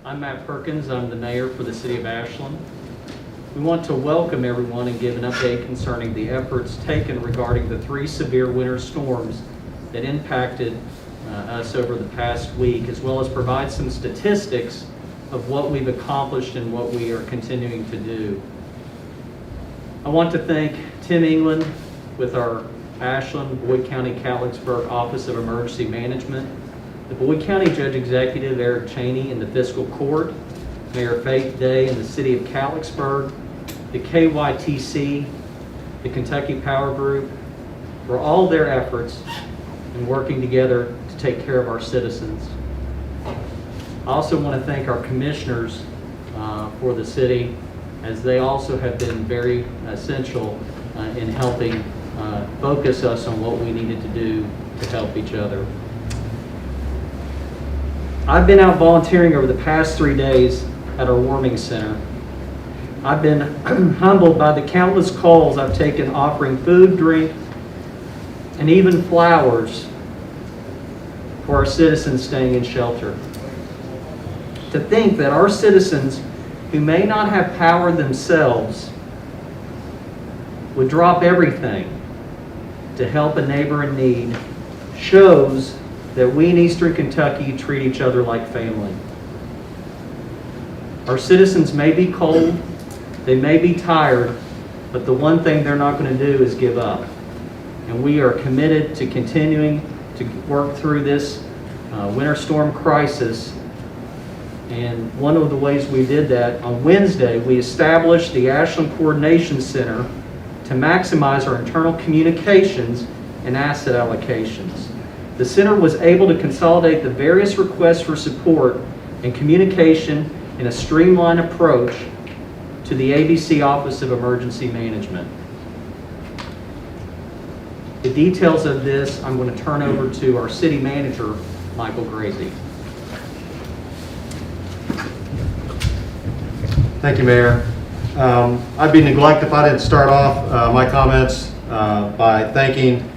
I'm Matt Perkins. I'm the mayor for the city of Ashland. We want to welcome everyone and give an update concerning the efforts taken regarding the 3 severe winter storms that impacted us over the past week, as well as provide some statistics of what we've accomplished and what we are continuing to do. I want to thank Tim England with our Ashland, Boyd County, Catlettsburg Office of Emergency Management, the Boyd County Judge Executive Eric Cheney in the Fiscal Court, Mayor Faith Day in the City of Catlettsburg, the KYTC, the Kentucky Power Group, for all their efforts in working together to take care of our citizens. I also want to thank our commissioners for the city, as they also have been very essential in helping focus us on what we needed to do to help each other. I've been out volunteering over the past 3 days at our warming center. I've been humbled by the countless calls I've taken offering food, drink, and even flowers for our citizens staying in shelter. To think that our citizens who may not have power themselves would drop everything to help a neighbor in need shows that we in Eastern Kentucky treat each other like family. Our citizens may be cold, they may be tired, but the one thing they're not going to do is give up. And we are committed to continuing to work through this winter storm crisis. And one of the ways we did that, on Wednesday, we established the Ashland Coordination Center to maximize our internal communications and asset allocations. The center was able to consolidate the various requests for support and communication in a streamlined approach to the ABC Office of Emergency Management. The details of this I'm going to turn over to our city manager, Michael Gracie. Thank you, Mayor. I'd be neglect if I didn't start off my comments by thanking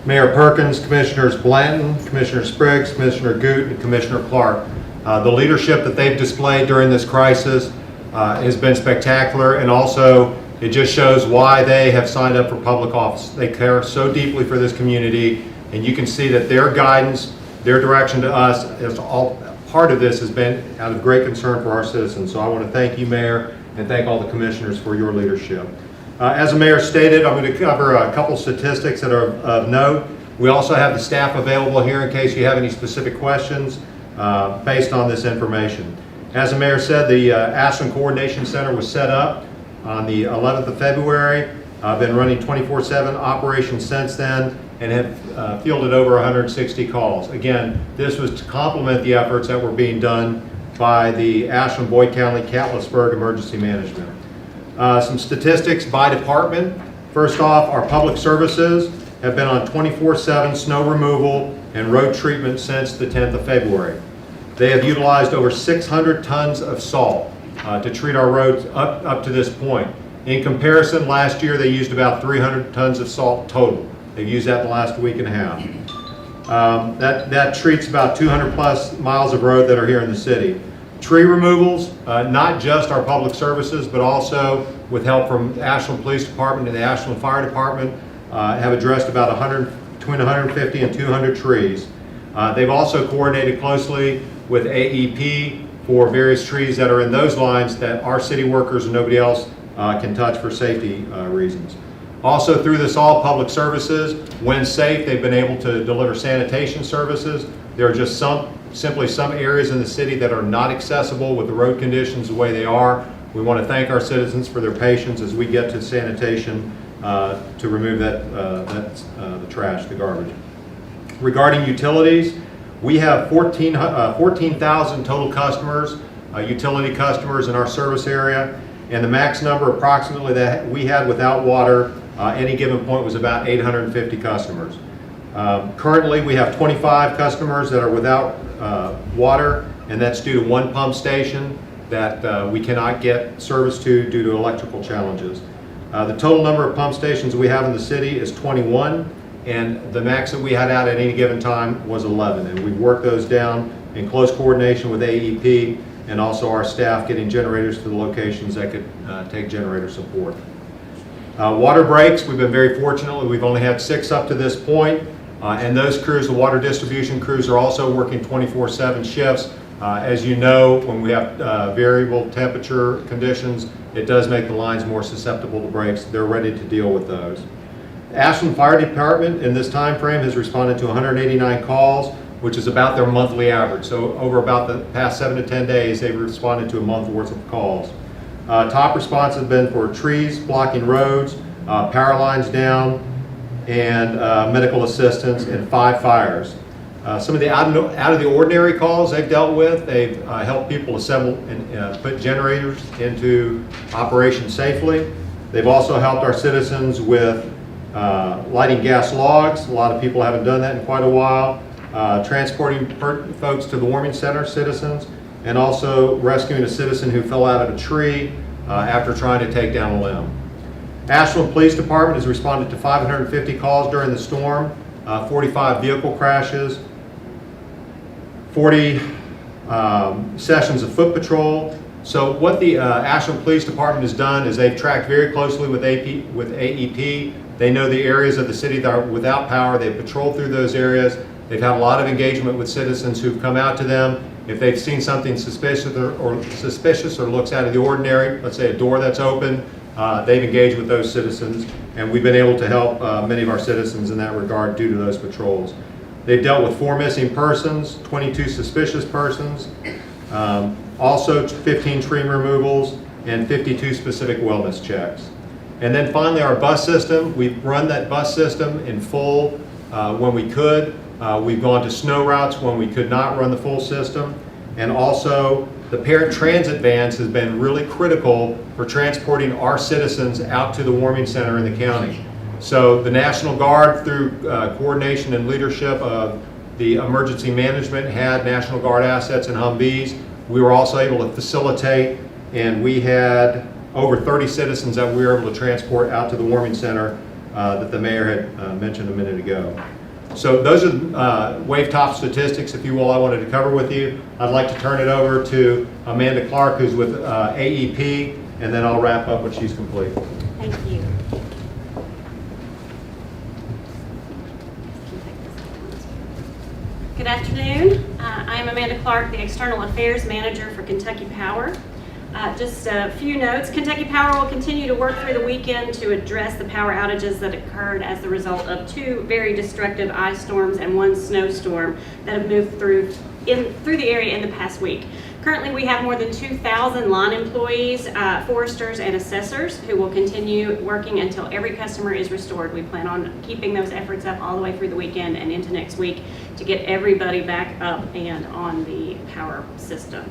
Mayor Perkins, Commissioners Blanton, Commissioner Spriggs, Commissioner Goot, and Commissioner Clark. The leadership that they've displayed during this crisis has been spectacular, and also it just shows why they have signed up for public office. They care so deeply for this community, and you can see that their guidance, their direction to us, is all part of this has been out of great concern for our citizens. So I want to thank you, Mayor, and thank all the commissioners for your leadership. As the mayor stated, I'm going to cover a couple statistics that are of note. We also have the staff available here in case you have any specific questions based on this information. As the mayor said, the Ashland Coordination Center was set up on the 11th of February. I've been running 24/7 operations since then and have fielded over 160 calls. Again, this was to complement the efforts that were being done by the Ashland, Boyd County, Catlettsburg Emergency Management. Some statistics by department. First off, our public services have been on 24/7 snow removal and road treatment since the 10th of February. They have utilized over 600 tons of salt to treat our roads up to this point. In comparison, last year they used about 300 tons of salt total. They've used that in the last week and a half. That treats about 200 plus miles of road that are here in the city. Tree removals, not just our public services, but also with help from the Ashland Police Department and the Ashland Fire Department, have addressed about between 150 and 200 trees. They've also coordinated closely with AEP for various trees that are in those lines that our city workers and nobody else can touch for safety reasons. Also, through this all public services, when safe, they've been able to deliver sanitation services. There are just simply some areas in the city that are not accessible with the road conditions the way they are. We want to thank our citizens for their patience as we get to sanitation to remove the trash, the garbage. Regarding utilities, we have 14,000 total customers, utility customers in our service area, and the max number approximately that we had without water any given point was about 850 customers. Currently, we have 25 customers that are without water, and that's due to one pump station that we cannot get service to due to electrical challenges. The total number of pump stations we have in the city is 21, and the max that we had out at any given time was 11, and we've worked those down in close coordination with AEP and also our staff getting generators to the locations that could take generator support. Water breaks, we've been very fortunate. We've only had 6 up to this point, and those crews, the water distribution crews, are also working 24/7 shifts. As you know, when we have variable temperature conditions, it does make the lines more susceptible to breaks. They're ready to deal with those. The Ashland Fire Department in this time frame has responded to 189 calls, which is about their monthly average. So over about the past 7 to 10 days, they've responded to a month worth of calls. Top response has been for trees blocking roads, power lines down, and medical assistance in 5 fires. Some of the out of the ordinary calls they've dealt with, they've helped people assemble and put generators into operation safely. They've also helped our citizens with lighting gas logs. A lot of people haven't done that in quite a while. Transporting folks to the warming center, citizens, and also rescuing a citizen who fell out of a tree after trying to take down a limb. Ashland Police Department has responded to 550 calls during the storm, 45 vehicle crashes, 40 sessions of foot patrol. So what the Ashland Police Department has done is they've tracked very closely with AEP. They know the areas of the city that are without power. They've patrolled through those areas. They've had a lot of engagement with citizens who've come out to them. If they've seen something suspicious or looks out of the ordinary, let's say a door that's open, they've engaged with those citizens, and we've been able to help many of our citizens in that regard due to those patrols. They've dealt with 4 missing persons, 22 suspicious persons, also 15 tree removals, and 52 specific wellness checks. And then finally, our bus system. We've run that bus system in full when we could. We've gone to snow routes when we could not run the full system. And also, the parent transit vans has been really critical for transporting our citizens out to the warming center in the county. So the National Guard, through coordination and leadership of the emergency management, had National Guard assets and Humvees. We were also able to facilitate, and we had over 30 citizens that we were able to transport out to the warming center that the mayor had mentioned a minute ago. So those are wave top statistics, if you will, I wanted to cover with you. I'd like to turn it over to Amanda Clark, who's with AEP, and then I'll wrap up when she's complete. Thank you. Good afternoon. I am Amanda Clark, the External Affairs Manager for Kentucky Power. Just a few notes. Kentucky Power will continue to work through the weekend to address the power outages that occurred as the result of 2 very destructive ice storms and 1 snowstorm that have moved through the area in the past week. Currently, we have more than 2,000 line employees, foresters, and assessors who will continue working until every customer is restored. We plan on keeping those efforts up all the way through the weekend and into next week to get everybody back up and on the power system.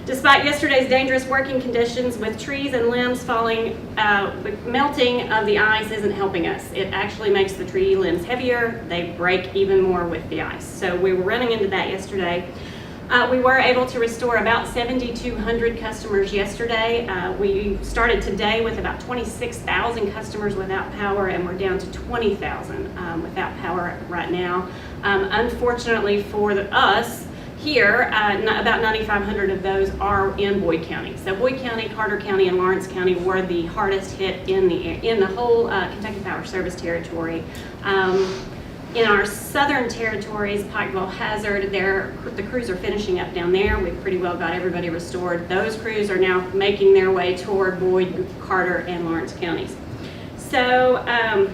Despite yesterday's dangerous working conditions with trees and limbs falling, the melting of the ice isn't helping us. It actually makes the tree limbs heavier. They break even more with the ice. So we were running into that yesterday. We were able to restore about 7,200 customers yesterday. We started today with about 26,000 customers without power, and we're down to 20,000 without power right now. Unfortunately for us here, about 9,500 of those are in Boyd County. So Boyd County, Carter County, and Lawrence County were the hardest hit in the whole Kentucky Power Service territory. In our southern territories, Pikeville, Hazard, the crews are finishing up down there. We've pretty well got everybody restored. Those crews are now making their way toward Boyd, Carter, and Lawrence counties. So, sorry, I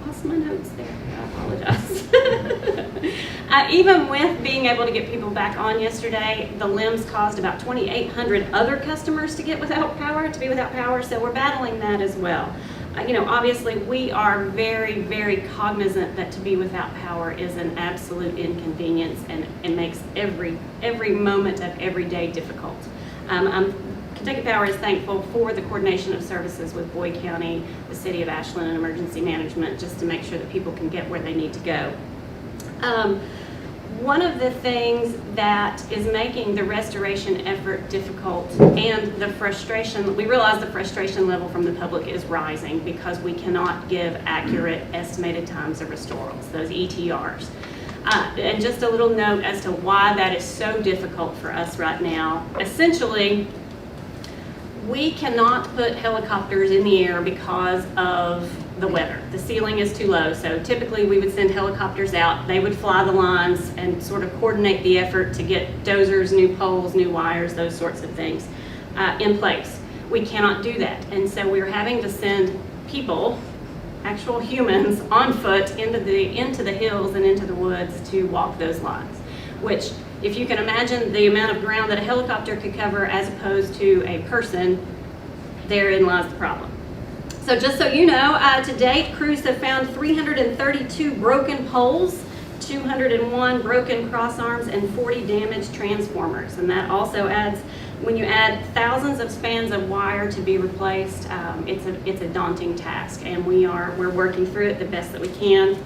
lost my notes there. I apologize. Even with being able to get people back on yesterday, the limbs caused about 2,800 other customers to be without power, so we're battling that as well. Obviously we are very, very cognizant that to be without power is an absolute inconvenience and makes every moment of every day difficult. Kentucky Power is thankful for the coordination of services with Boyd County, the City of Ashland, and Emergency Management, just to make sure that people can get where they need to go. One of the things that is making the restoration effort difficult and the frustration, we realize the frustration level from the public is rising because we cannot give accurate estimated times of restorals, those ETRs. And just a little note as to why that is so difficult for us right now. Essentially, we cannot put helicopters in the air because of the weather. The ceiling is too low, so typically we would send helicopters out. They would fly the lines and sort of coordinate the effort to get dozers, new poles, new wires, those sorts of things in place. We cannot do that, and so we're having to send people, actual humans, on foot into the hills and into the woods to walk those lines, which, if you can imagine the amount of ground that a helicopter could cover as opposed to a person, therein lies the problem. So just so you know, to date, crews have found 332 broken poles, 201 broken cross arms, and 40 damaged transformers. And that also adds, when you add thousands of spans of wire to be replaced, it's a daunting task, and we're working through it the best that we can.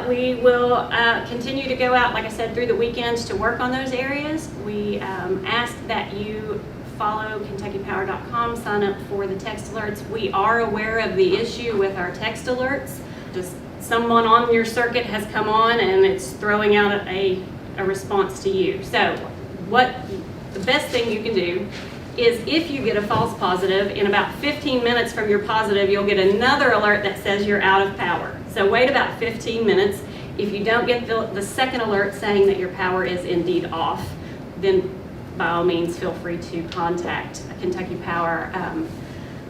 We will continue to go out, like I said, through the weekends to work on those areas. We ask that you follow KentuckyPower.com, sign up for the text alerts. We are aware of the issue with our text alerts. Just someone on your circuit has come on and it's throwing out a response to you. So the best thing you can do is, if you get a false positive, in about 15 minutes from your positive, you'll get another alert that says you're out of power. So wait about 15 minutes. If you don't get the second alert saying that your power is indeed off, then by all means feel free to contact Kentucky Power,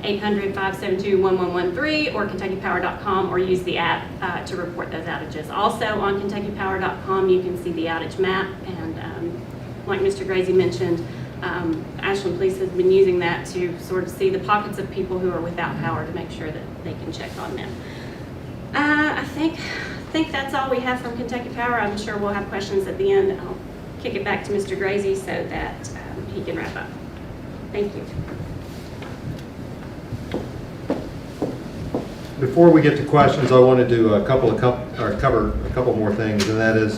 800-572-1113, or KentuckyPower.com, or use the app to report those outages. Also on KentuckyPower.com you can see the outage map, and like Mr. Gracie mentioned, Ashland Police has been using that to sort of see the pockets of people who are without power to make sure that they can check on them. I think that's all we have from Kentucky Power. I'm sure we'll have questions at the end. I'll kick it back to Mr. Gracie so that he can wrap up. Thank you. Before we get to questions, I wanted to cover a couple more things, and that is,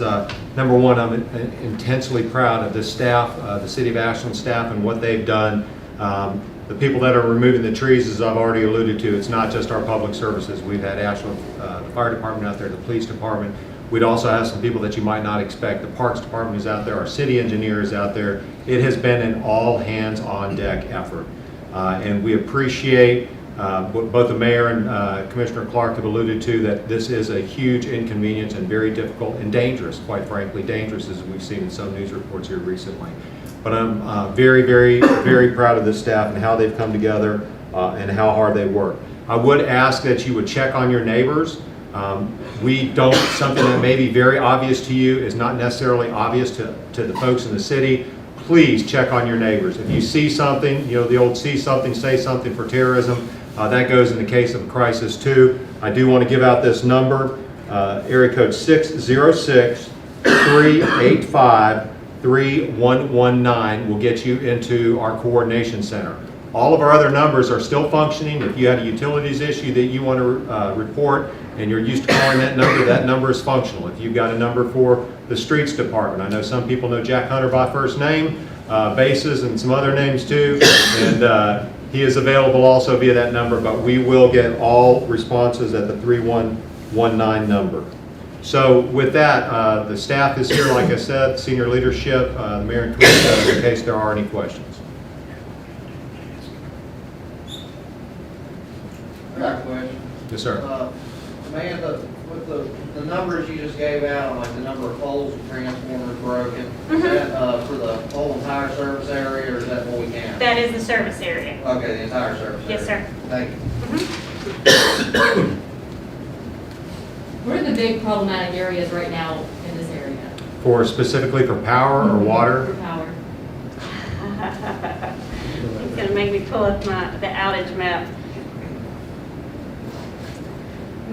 number one, I'm intensely proud of the staff, the City of Ashland staff, and what they've done. The people that are removing the trees, as I've already alluded to, it's not just our public services. We've had Ashland, the fire department out there, the police department. We'd also have some people that you might not expect. The parks department is out there, our city engineer is out there. It has been an all hands on deck effort. And we appreciate what both the mayor and Commissioner Clark have alluded to, that this is a huge inconvenience and very difficult and dangerous, quite frankly, dangerous, as we've seen in some news reports here recently. But I'm very, very, very proud of this staff and how they've come together and how hard they work. I would ask that you would check on your neighbors. Something that may be very obvious to you is not necessarily obvious to the folks in the city. Please check on your neighbors. If you see something, you know, the old see something, say something for terrorism, that goes in the case of a crisis too. I do want to give out this number, area code 606-385-3119 will get you into our coordination center. All of our other numbers are still functioning. If you had a utilities issue that you want to report and you're used to calling that number is functional. If you've got a number for the streets department, I know some people know Jack Hunter by first name, bases and some other names too, and he is available also via that number, but we will get all responses at the 3119 number. So with that, the staff is here, like I said, senior leadership, the mayor and commissioner, in case there are any questions. I got a question. Yes, sir. Amanda, with the numbers you just gave out, like the number of poles and transformers broken, is that for the whole entire service area, or is that what we can? That is the service area. Okay, the entire service area. Yes, sir. Thank you. What are the big problematic areas right now in this area For specifically for power or water? for power? He's going to make me pull up the outage map.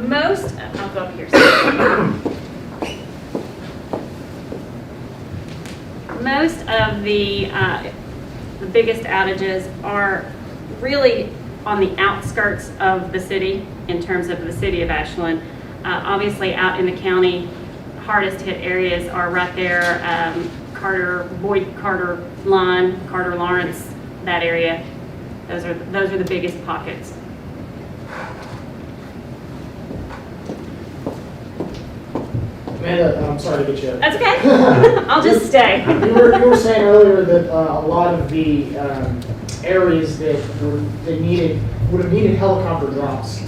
I'll go up here. Most of the biggest outages are really on the outskirts of the city in terms of the city of Ashland. Obviously out in the county, hardest hit areas are right there, Boyd Carter line, Carter Lawrence, that area. Those are the biggest pockets. Amanda, I'm sorry to get you. That's okay. I'll just stay. You were saying earlier that a lot of the areas that would have needed helicopter drops.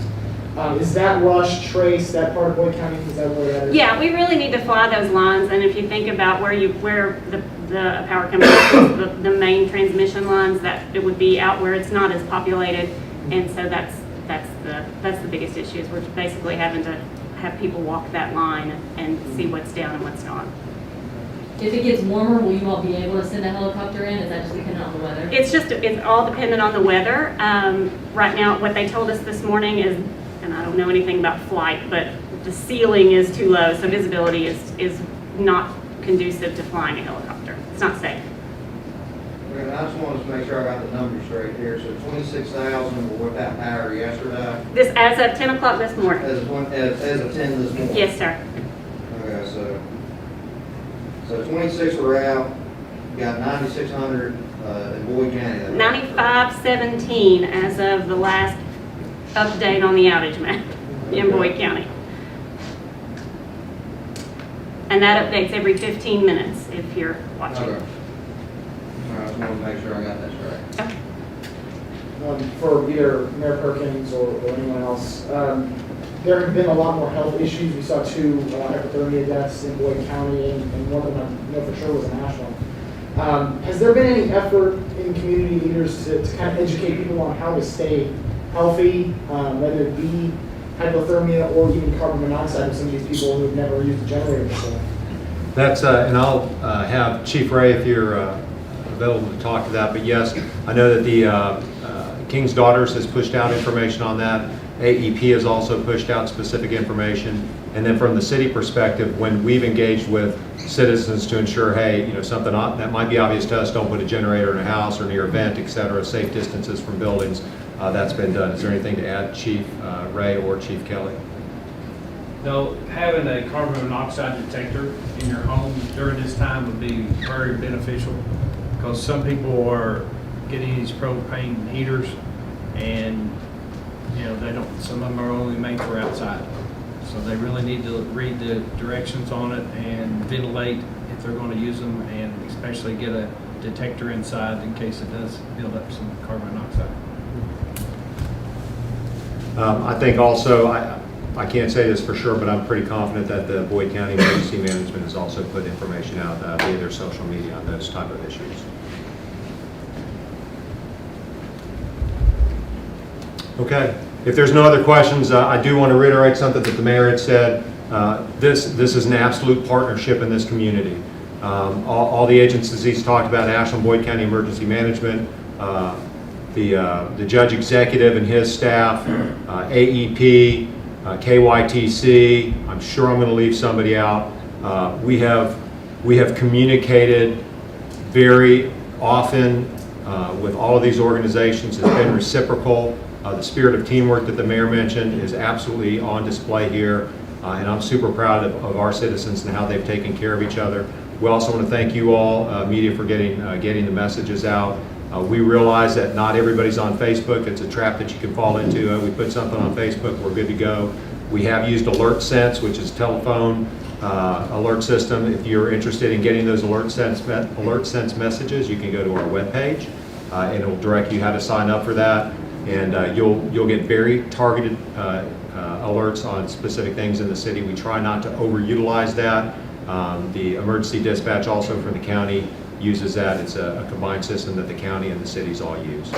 Is that Rush, Trace, that part of Boyd County? Is that where that is? Yeah, we really need to fly those lines, and if you think about where the power company is, the main transmission lines, that it would be out where it's not as populated, and so that's the biggest issue. Is we're basically having to have people walk that line and see what's down and what's not. If it gets warmer, will you all be able to send a helicopter in? Is that just dependent on the weather? It's all dependent on the weather. Right now, what they told us this morning is, and I don't know anything about flight, but the ceiling is too low, so visibility is not conducive to flying a helicopter. It's not safe. Okay, I just wanted to make sure I got the numbers straight here. So 26,000 were without power yesterday, This as of 10 o'clock this morning. as of 10 this morning. Yes, sir. Okay, so 26 were out. You got 9,600 in Boyd County. 9517 as of the last update on the outage map in Boyd County. And that updates every 15 minutes if you're watching. Okay. All right, I just wanted to make sure I got that straight. Okay. For either Mayor Perkins or anyone else, there have been a lot more health issues. We saw 2 hypothermia deaths in Boyd County, and one of them I know for sure was in Ashland. Has there been any effort in community leaders to kind of educate people on how to stay healthy, whether it be hypothermia or even carbon monoxide with some of these people who have never used a generator before? That's, and I'll have Chief Ray, if you're available to talk to that, but yes, I know that the King's Daughters has pushed out information on that. AEP has also pushed out specific information. And then from the city perspective, when we've engaged with citizens to ensure, hey, something that might be obvious to us, don't put a generator in a house or near a vent, et cetera, safe distances from buildings, that's been done. Is there anything to add, Chief Ray or Chief Kelly? No, having a carbon monoxide detector in your home during this time would be very beneficial, because some people are getting these propane heaters, and some of them are only made for outside. So they really need to read the directions on it and ventilate if they're going to use them, and especially get a detector inside in case it does build up some carbon monoxide. I think also, I can't say this for sure, but I'm pretty confident that the Boyd County Emergency Management has also put information out via their social media on those type of issues. Okay. If there's no other questions, I do want to reiterate something that the mayor had said. This is an absolute partnership in this community. All the agencies he's talked about, Ashland, Boyd County Emergency Management, the judge executive and his staff, AEP, KYTC, I'm sure I'm going to leave somebody out. We have communicated very often with all of these organizations. It's been reciprocal. The spirit of teamwork that the mayor mentioned is absolutely on display here, and I'm super proud of our citizens and how they've taken care of each other. We also want to thank you all, media, for getting the messages out. We realize that not everybody's on Facebook. It's a trap that you can fall into. We put something on Facebook, we're good to go. We have used Alert Sense, which is telephone alert system. If you're interested in getting those Alert Sense messages, you can go to our webpage, and it will direct you how to sign up for that. And you'll get very targeted alerts on specific things in the city. We try not to overutilize that. The emergency dispatch also for the county uses that. It's a combined system that the county and the cities all use.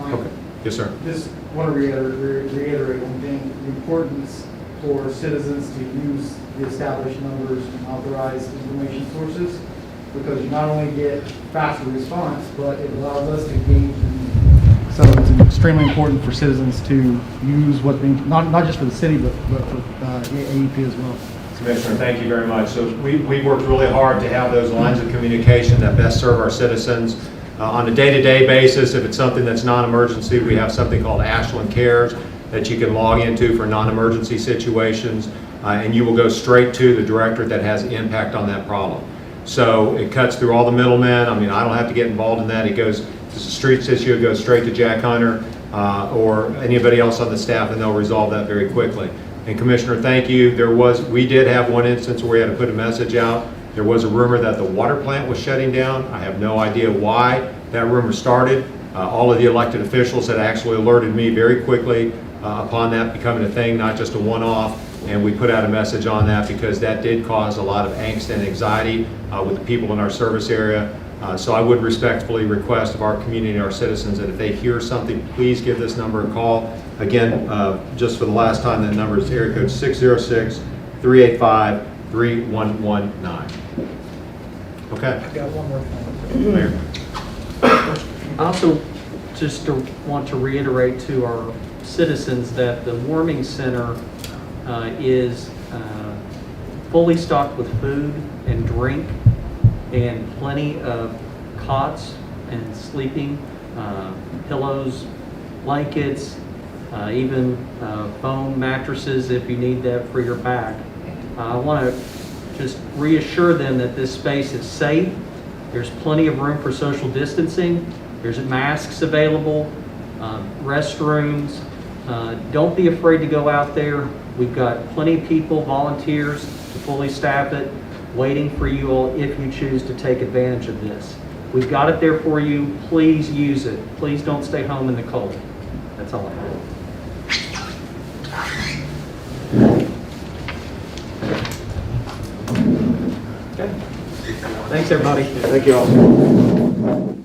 Okay. Yes, sir. Just want to reiterate one thing: the importance for citizens to use the established numbers and authorized information sources, because you not only get faster response, but it allows us to engage. So it's extremely important for citizens to use what they, not just for the city, but for AEP as well. Commissioner, thank you very much. So we've worked really hard to have those lines of communication that best serve our citizens. On a day-to-day basis, if it's something that's non-emergency, we have something called Ashland Cares that you can log into for non-emergency situations, and you will go straight to the directorate that has impact on that problem. So it cuts through all the middlemen. I mean, I don't have to get involved in that. It goes, if it's a streets issue, it goes straight to Jack Hunter or anybody else on the staff, and they'll resolve that very quickly. And Commissioner, thank you. We did have one instance where we had to put a message out. There was a rumor that the water plant was shutting down. I have no idea why that rumor started. All of the elected officials had actually alerted me very quickly upon that becoming a thing, not just a one-off. And we put out a message on that because that did cause a lot of angst and anxiety with the people in our service area. So I would respectfully request of our community and our citizens that if they hear something, please give this number a call. Again, just for the last time, that number is area code 606-385-3119. Okay. I've got one more thing. Mayor. I also just want to reiterate to our citizens that the warming center is fully stocked with food and drink and plenty of cots and sleeping, pillows, blankets, even foam mattresses if you need that for your back. I want to just reassure them that this space is safe. There's plenty of room for social distancing. There's masks available, restrooms. Don't be afraid to go out there. We've got plenty of people, volunteers to fully staff it, waiting for you all if you choose to take advantage of this. We've got it there for you. Please use it. Please don't stay home in the cold. That's all I have. Okay. Thanks, everybody. Thank you all.